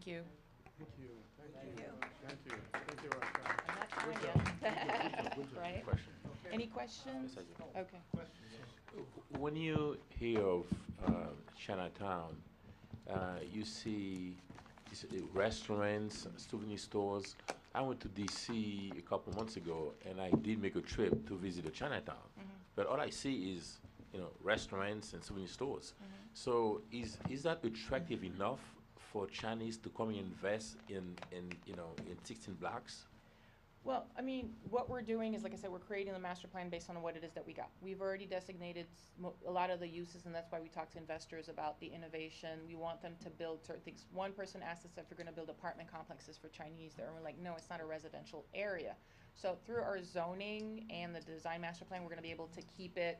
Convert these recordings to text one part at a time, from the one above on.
Thank you. Thank you. Thank you. Thank you. Thank you, Roxanne. I'm not Good trying job. yet. Right? Question. Any questions? Yes, I do. Okay. When you hear of Chinatown, you see restaurants, souvenir stores. I went to DC a couple months ago, and I did make a trip to visit the Chinatown. But all I see is, restaurants and souvenir stores. So is that attractive enough for Chinese to come and invest in 16 blocks? Well, I mean, what we're doing is, like I said, we're creating the master plan based on what it is that we got. We've already designated a lot of the uses, and that's why we talk to investors about the innovation. We want them to build certain things. One person asked us if we're going to build apartment complexes for Chinese there, and we're like, no, it's not a residential area. So through our zoning and the design master plan, we're going to be able to keep it,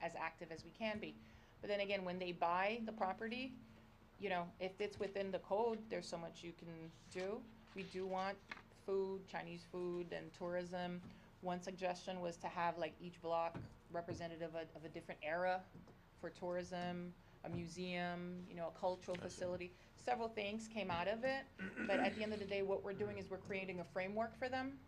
as active as we can be. But then again, when they buy the property, if it's within the code, there's so much you can do. We do want food, Chinese food, and tourism. One suggestion was to have like each block representative of a different era for tourism, a museum, a cultural facility. Several things came out of it, but at the end of the day, what we're doing is we're creating a framework for them.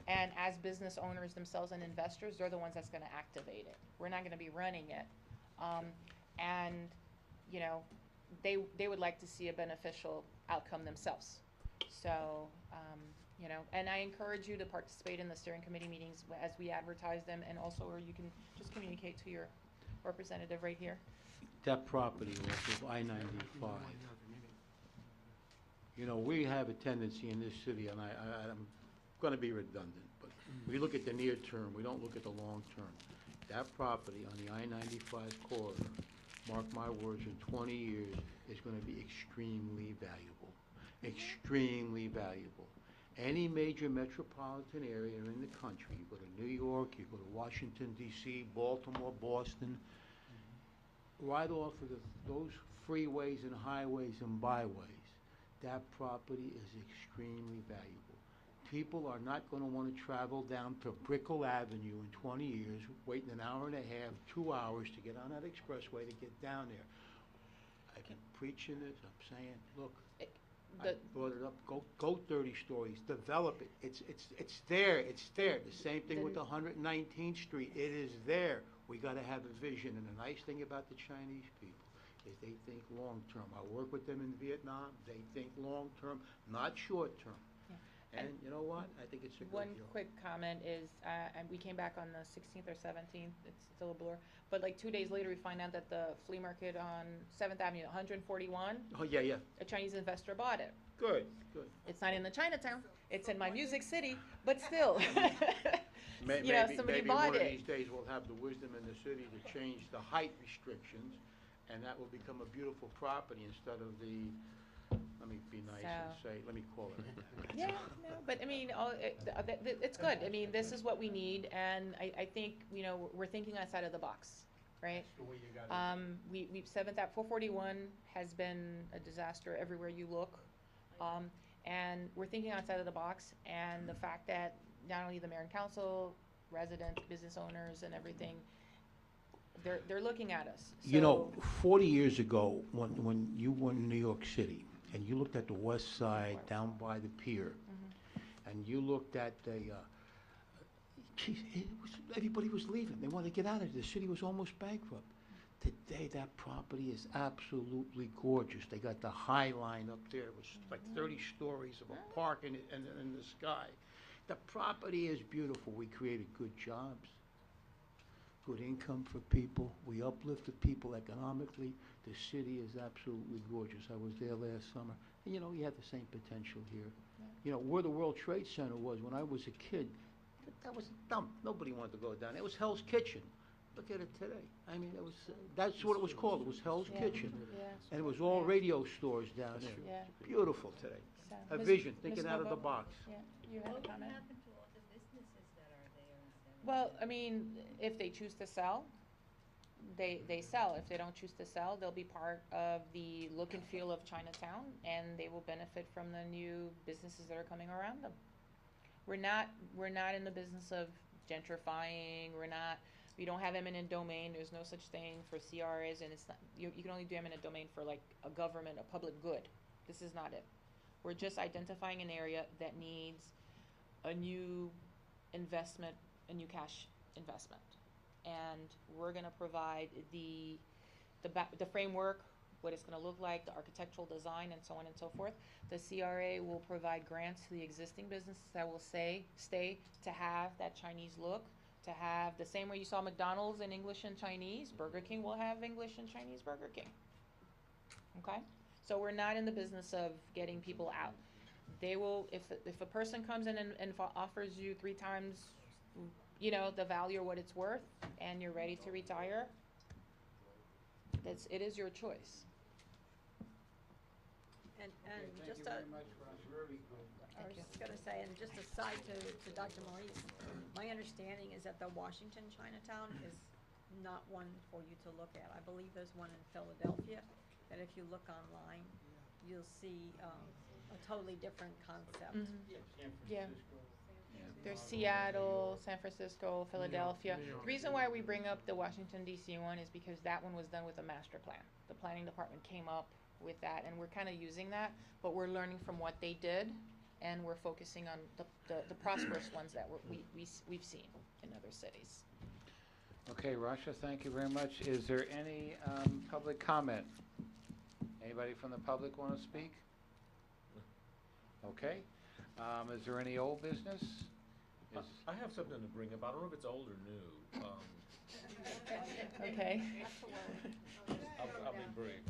And as business owners themselves and investors, they're the ones that's going to activate it. We're not going to be running it. And, they would like to see a beneficial outcome themselves. So, and I encourage you to participate in the steering committee meetings as we advertise them, and also, or you can just communicate to your representative right here. That property off of I-95. We have a tendency in this city, and I'm going to be redundant, but we look at the near term, we don't look at the long term. That property on the I-95 corridor, mark my words, in 20 years is going to be extremely valuable. Extremely valuable. Any major metropolitan area in the country, you go to New York, you go to Washington, D.C., Baltimore, Boston, right off of those freeways and highways and byways, that property is extremely valuable. People are not going to want to travel down to Brickell Avenue in 20 years, waiting an hour and a half, 2 hours to get on that expressway to get down there. I've been preaching this, I'm saying, look, I brought it up, go 30 stories, develop it. It's there. The same thing with 119th Street. It is there. We got to have a vision. And the nice thing about the Chinese people is they think long term. I work with them in Vietnam. They think long term, not short term. And you know what? I think it's a good One deal. quick comment is, and we came back on the 16th or 17th, it's still a blur, but like 2 days later, we find out that the flea market on 7th Avenue, 141, Oh, yeah. a Chinese investor bought it. Good. It's not in the Chinatown, it's in my music city, but still, Maybe somebody bought one of it. these days we'll have the wisdom in the city to change the height restrictions, and that will become a beautiful property instead of the, let me be nice and say, let me call it. Yeah, no, but I mean, it's good. I mean, this is what we need, and I think, we're thinking outside of the box, right? That's the way you got it. We 7th at 441 has been a disaster everywhere you look. And we're thinking outside of the box, and the fact that not only the mayor and council, residents, business owners, and everything, they're looking at us. So, 40 years ago, when you were in New York City, and you looked at the west side down by the pier, and you looked at everybody was leaving. They wanted to get out of there. The city was almost bankrupt. Today, that property is absolutely gorgeous. They got the High Line up there. It was like 30 stories of a park in the sky. The property is beautiful. We created good jobs, good income for people. We uplifted people economically. The city is absolutely gorgeous. I was there last summer. And, you have the same potential here. Where the World Trade Center was when I was a kid, that was dumb. Nobody wanted to go down there. It was Hell's Kitchen. Look at it today. I mean, that's what it was called. It was Hell's Kitchen. yeah. And it was all radio stores down there. Yeah. Beautiful today. So, A Ms. vision, Ms. thinking out of the Novo? box. Yeah, you had What a would comment? happen to all the businesses that are there in 7th? Well, I mean, if they choose to sell, they sell. If they don't choose to sell, they'll be part of the look and feel of Chinatown, and they will benefit from the new businesses that are coming around them. We're not in the business of gentrifying. We don't have eminent domain. There's no such thing for CRAs, and it's not, you can only do eminent domain for like a government, a public good. This is not it. We're just identifying an area that needs a new investment, a new cash investment. And we're gonna provide the framework, what it's gonna look like, the architectural design, and so on and so forth. The CRA will provide grants to the existing businesses that will stay to have that Chinese look, to have the same way you saw McDonald's in English and Chinese, Burger King will have English and Chinese Burger King. Okay? So we're not in the business of getting people out. They will, if a person comes in and offers you 3 times, you know, the value or what it's worth, and you're ready to retire, it is your choice. And Thank just you a, very much, Ross. Very good. I was Thank you. just gonna say, and just a side to Dr. Maurice, my understanding is that the Washington Chinatown is not one for you to look at. I believe there's one in Philadelphia, that if you look online, you'll see, a totally different concept. San Yeah. Francisco. There's Seattle, San Francisco, Philadelphia. New York. The reason why we bring up the Washington DC one is because that one was done with a master plan. The planning department came up with that, and we're kind of using that, but we're learning from what they did, and we're focusing on the prosperous ones that we've seen in other cities. Okay, Rasha, thank you very much. Is there any public comment? Anybody from the public want to speak? Okay. Is there any old business? I have something to bring up. I don't know if it's old or new. Okay. I'll be brief.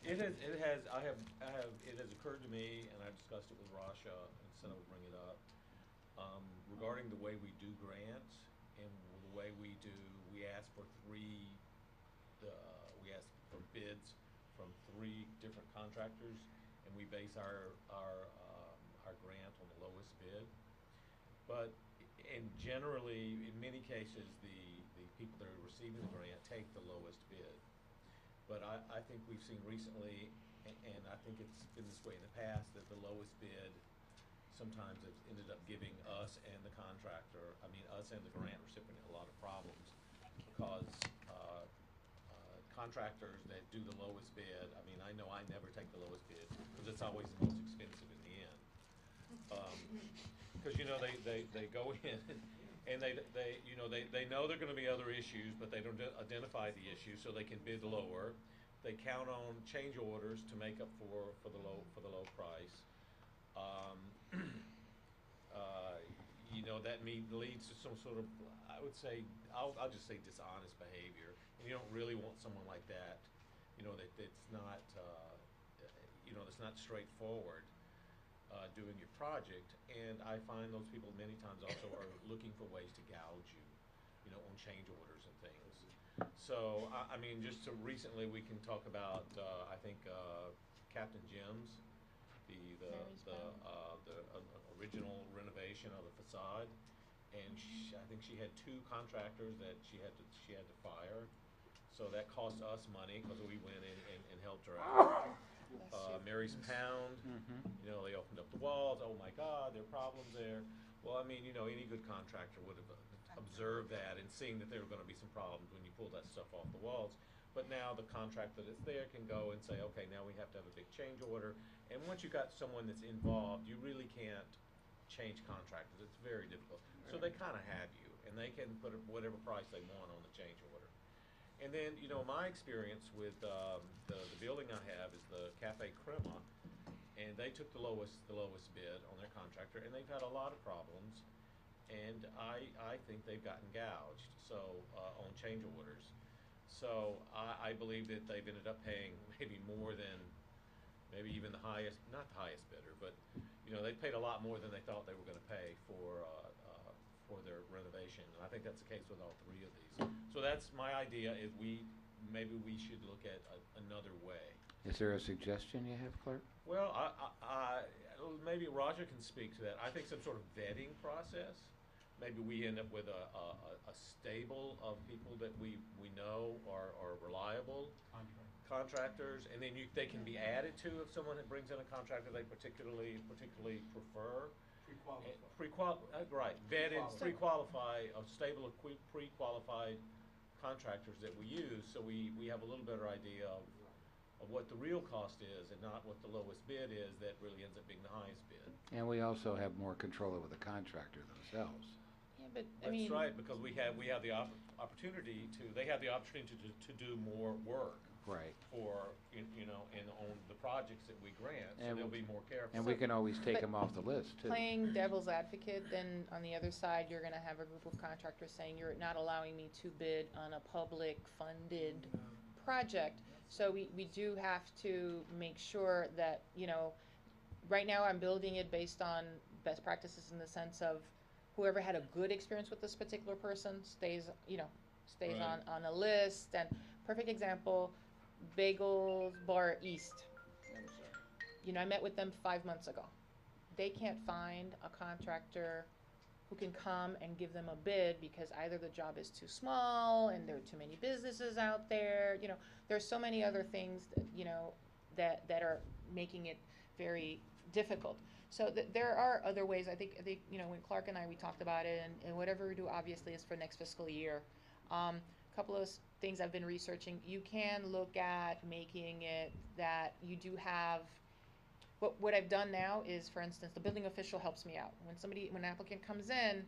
It has occurred to me, and I've discussed it with Rasha, and said I would bring it up, regarding the way we do grants and the way we ask for bids from 3 different contractors, and we base our grant on the lowest bid. But generally, in many cases, the people that are receiving the grant take the lowest bid. But I think we've seen recently, and I think it's been this way in the past, that the lowest bid sometimes has ended up giving us and the contractor, us and the grant recipient, a lot of problems, because contractors that do the lowest bid, I know I never take the lowest bid, because it's always the most expensive in the end. Because they go in and they know there are going to be other issues, but they don't identify the issues, so they can bid lower. They count on change orders to make up for the low price. That leads to some sort of, I would say, I'll just say dishonest behavior, and you don't really want someone like that. That's not that's not straightforward. Doing your project, and I find those people many times also are looking for ways to gouge you, on change orders and things. So, just recently we can talk about, I think, Captain Jim's, the original renovation of the facade, and I think she had 2 contractors that she had to fire. So that cost us money because we went in and helped her out. Mary's Pound, they opened up the walls. Oh my God, there are problems there. Well, any good contractor would have observed that and seen that there were going to be some problems when you pull that stuff off the walls. But now the contractor that's there can go and say, okay, now we have to have a big change order. And once you've got someone that's involved, you really can't change contractors. It's very difficult. So they kind of have you, and they can put whatever price they want on the change order. And then, my experience with the building I have is the Cafe Crema, and they took the lowest bid on their contractor, and they've had a lot of problems, and I think they've gotten gouged, so, on change orders. So I believe that they've ended up paying maybe more than, maybe even not the highest bidder, but, they paid a lot more than they thought they were gonna pay for their renovation, and I think that's the case with all 3 of these. So that's my idea, is maybe we should look at another way. Is there a suggestion you have, Clerk? Well, maybe Roger can speak to that. I think some sort of vetting process. Maybe we end up with a stable of people that we know are reliable contractors, and then they can be added to if someone brings in a contractor they particularly prefer. Right, vetted, pre-qualify, a stable of pre-qualified contractors that we use, so we have a little better idea of what the real cost is and not what the lowest bid is that really ends up being the highest bid. And we also have more control over the contractor themselves. Yeah, but, I mean. That's right, because we have the opportunity they have the opportunity to do more work Right. for, you know, and on the projects that we grant, so And they'll be more careful. And we can always take But them off the list, too. Playing devil's advocate, then on the other side, you're gonna have a group of contractors saying, you're not allowing me to bid on a public funded project. So we do have to make sure that, you know, right now I'm building it based on best practices in the sense of whoever had a good experience with this particular person stays, you know, stays Right. on a list. And perfect example, Bagels Bar East. You know, I met with them 5 months ago. They can't find a contractor who can come and give them a bid because either the job is too small and there are too many businesses out there. You know, there's so many other things that, you know, that are making it very difficult. So there are other ways. I think, you know, when Clark and we talked about it, and whatever we do obviously is for next fiscal year. Couple of things I've been researching. You can look at making it that you do have. What I've done now is, for instance, the building official helps me out. When an applicant comes in,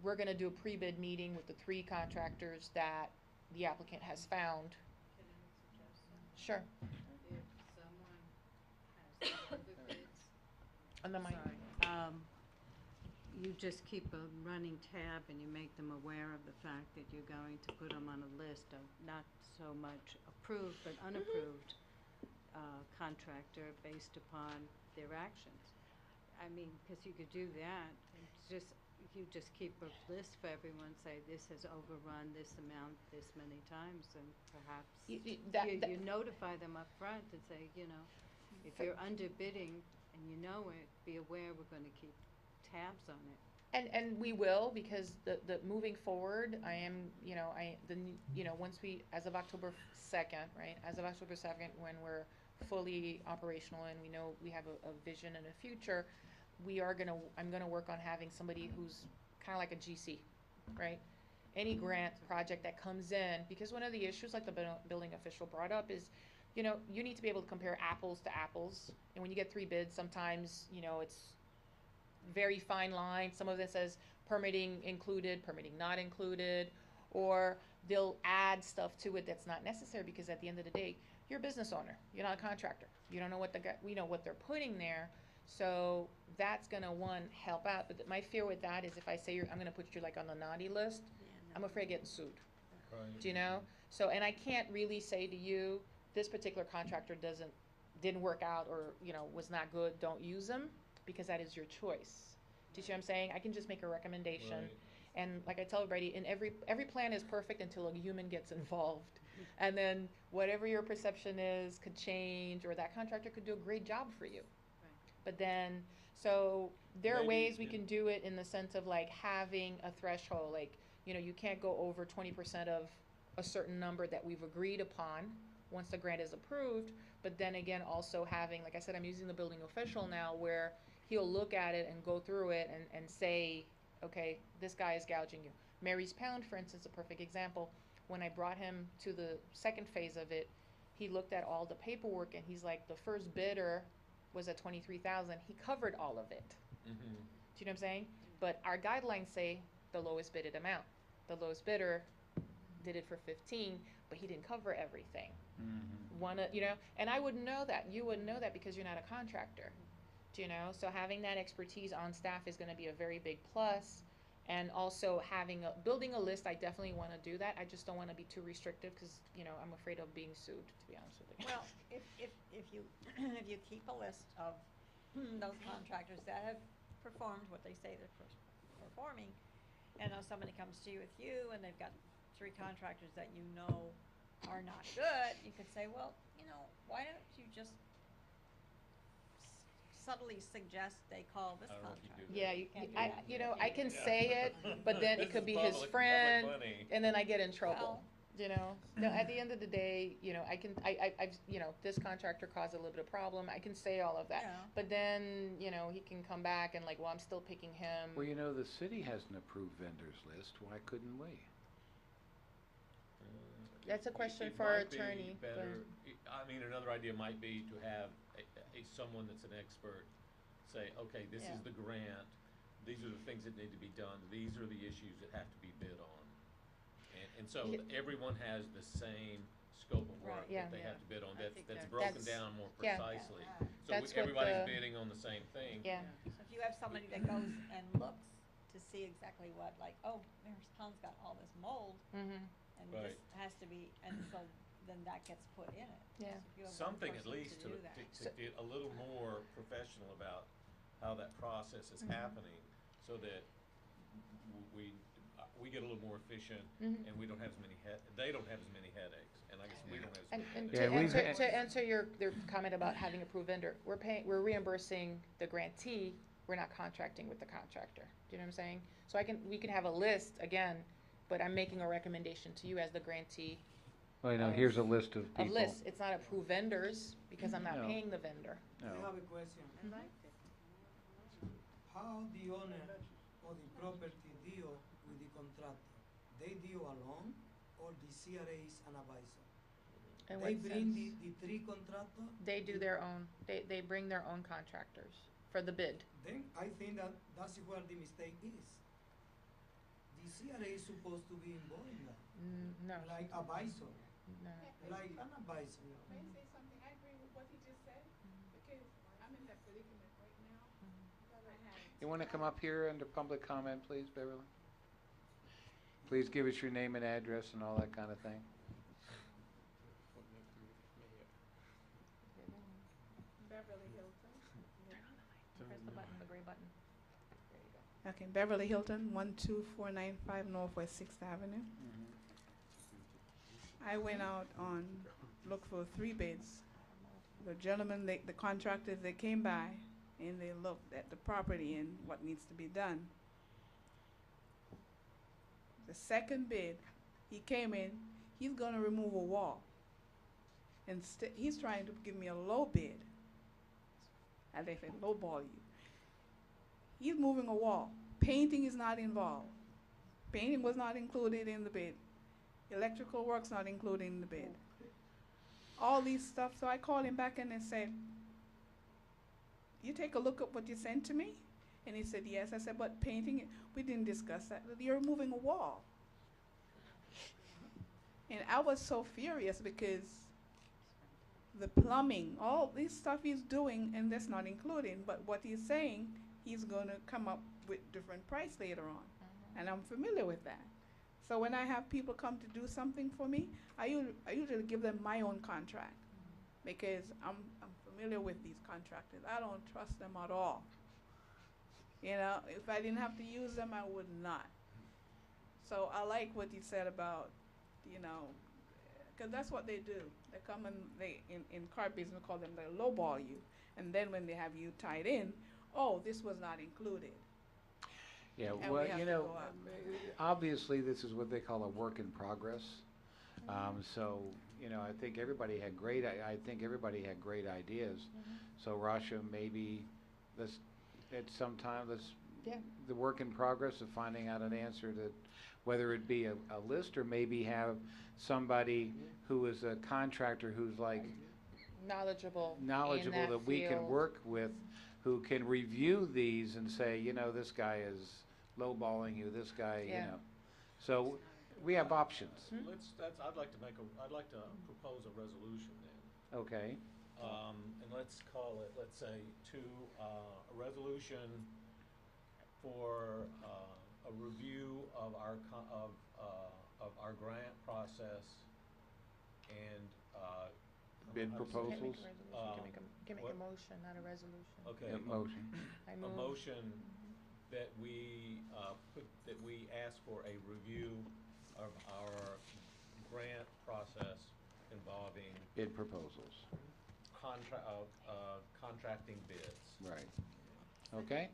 we're gonna do a pre-bid meeting with the 3 contractors that the applicant has found. Can I suggest something? Sure. If someone has other bids, On the mic. you just keep a running tab and you make them aware of the fact that you're going to put them on a list of not so much approved but unapproved contractor based upon their actions. I mean, because you could do that, it's just, you just keep a list for everyone, say this has overrun this amount this many times, and perhaps you notify them up front and say, you know, if you're underbidding and you know it, be aware we're gonna keep tabs on it. And we will, because the moving forward, I am, you know, once as of October 2nd, right? As of October 2nd, when we're fully operational and we know we have a vision and a future, I'm gonna work on having somebody who's kinda like a GC, right? Any grant project that comes in, because one of the issues, like the building official brought up, is, you know, you need to be able to compare apples to apples. And when you get 3 bids, sometimes, you know, it's very fine line. Some of it says permitting included, permitting not included, or they'll add stuff to it that's not necessary, because at the end of the day, you're a business owner. You're not a contractor. You don't know what what they're putting there. So that's gonna help out. But my fear with that is if I say I'm gonna put you like on the naughty list, I'm afraid of getting sued. Right. Do you know? So, and I can't really say to you, this particular contractor didn't work out, or, you know, was not good, don't use them, because that is your choice. Do you see what I'm saying? I can just make a recommendation. Right. And like I tell everybody, in every plan is perfect until a human gets involved. And then whatever your perception is could change, or that contractor could do a great job for you. But then, so there are Maybe, ways we yeah. can do it in the sense of like having a threshold, like, you know, you can't go over 20% of a certain number that we've agreed upon once the grant is approved. But then again, also having, like I said, I'm using the building official now, where he'll look at it and go through it and say, okay, this guy is gouging you. Mary's Pound, for instance, a perfect example. When I brought him to the second phase of it, he looked at all the paperwork and he's like, the first bidder was at 23,000. He covered all of it. Mm-hmm. Do you know what I'm saying? But our guidelines say the lowest bidded amount. The lowest bidder did it for 15, but he didn't cover everything. Mm-hmm. You know, and I wouldn't know that. You wouldn't know that because you're not a contractor. Do you know? So having that expertise on staff is going to be a very big plus. And also building a list, I definitely want to do that. I just don't want to be too restrictive, because, you know, I'm afraid of being sued, to be honest with you. Well, if you if you keep a list of those contractors that have performed what they say they're performing, and now somebody comes to you with you and they've got 3 contractors that you know are not good, you could say, well, you know, why don't you just subtly suggest they call this I don't know if you contractor? do that. Yeah, Can't do that. you know, I can Yeah. say it, but then This it could is be his public friend, money. and then I get in trouble. Well. You know, no, at the end of the day, you know, I've, you know, this contractor caused a little bit of problem. I can say all of that, Yeah. but then, you know, he can come back and like, well, I'm still picking him. Well, you know, the city has an approved vendors list. Why couldn't we? That's a question It for our might be attorney, but- better- I mean, another idea might be to have someone that's an expert say, okay, this is Yeah. the grant, these are the things that need to be done, these are the issues that have to be bid on. And so Yeah. everyone has the same scope of work Right, yeah. that they have to bid on, I that's, think that's that- broken That's- down more yeah. precisely. So That's what everybody's the- bidding on the same thing. Yeah, So if you have somebody that goes and looks to see exactly what, like, oh, Mayor's Pond's got all this mold, mhm, and Right. this has to be, and so then that gets put in it. Yeah. So if you have one Something at person least to, do that. to get a little more professional about how that process is Mhm. happening, so that we get a little more efficient, mhm. and we don't have as many they don't have as many headaches, and I guess we don't have as And, many and headaches. to Yeah, we've answer, had- to answer your comment about having a approved vendor, we're reimbursing the grantee, we're not contracting with the contractor. Do you know what I'm saying? So we can have a list, again, but I'm making a recommendation to you as the grantee Well, of- here's a list of people. of lists. It's not approved vendors, because I'm not No. paying the vendor. I No. have a question. I liked it. How the owner or the property deal with the contractor? They deal alone or the CRA is an advisor? In They what bring sense? the three contractor? They do their own, they bring their own contractors for the bid. Then I think that that's where the mistake is. The CRA is supposed to be involved in that, No, like advisor, no. like an advisor. May I say something? I agree with what he just said, because I'm in that predicament right now. I had You want to come up here under public comment, please, Beverly? Please give us your name and address and all that kind of thing. Beverly Hilton. Press the button, the gray button. There you go. Okay, Beverly Hilton, 12495 Northwest Sixth Avenue. I went out on, look for 3 bids. The gentleman, the contractors, they came by and they looked at the property and what needs to be done. The second bid, he came in, he's gonna remove a wall. And he's trying to give me a low bid. As they say, lowball you. He's moving a wall. Painting is not involved. Painting was not included in the bid. Electrical work's not included in the bid. All these stuff, so I called him back and I said, you take a look at what you sent to me? And he said, yes. I said, but painting, we didn't discuss that. You're removing a wall. And I was so furious because the plumbing, all this stuff he's doing, and that's not included, but what he's saying, he's gonna come up with different price later on. And I'm familiar with that. So when I have people come to do something for me, I usually give them my own contract, because I'm familiar with these contractors. I don't trust them at all. You know, if I didn't have to use them, I would not. So I like what you said about, you know, because that's what they do. They come and in car business, we call them, they lowball you. And then when they have you tied in, oh, this was not included. Yeah, And well, we have you to know, go up. obviously, this is what they call a work in progress. So, you know, I think everybody had great ideas. So, Rasha, maybe let's, at some time, Yeah. the work in progress of finding out an answer that, whether it be a list or maybe have somebody who is a contractor who's like Knowledgeable in that we can field. work with, who can review these and say, you know, this guy is lowballing you, this guy, you Yeah. know. So we have options, I'd like to propose a resolution then. okay? And let's call it, let's say, a resolution for, a review of our grant process and, Bid how to say it? proposals? Can make what? a motion, not a resolution. Okay. Yeah, motion. I A move. motion that we ask for a review of our grant process involving Bid proposals, contracting bids. right. Okay?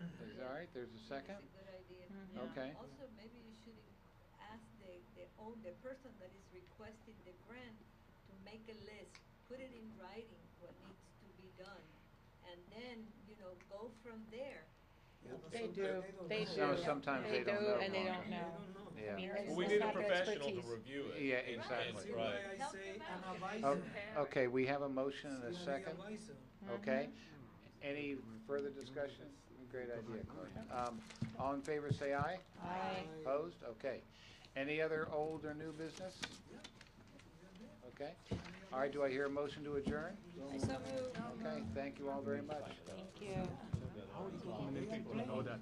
Is all right, there's a second? That's a good idea. Mhm. Yeah. Okay. Also, maybe you should ask the person that is requesting the grant to make a list, put it in writing, what needs to be done, and then, you know, go from there. Yeah, but They sometimes do, don't they know. do. Sometimes they don't do, know. and they Mark. don't know. They don't know. Yeah. I mean, Well, it's Well, we it's need a not their professional to expertise. review it. Yeah, and- exactly. See Right. why I Help say them an out. advisor. Okay, we have a motion and a CRA second. advisor. Okay. Any further discussion? Great idea, Claudia. All in favor, say aye. Aye. Opposed? Okay. Any other old or new business? Okay. All right, do I hear a motion to adjourn? I so move. Okay, thank you all very much. Thank you. How are you going to know that?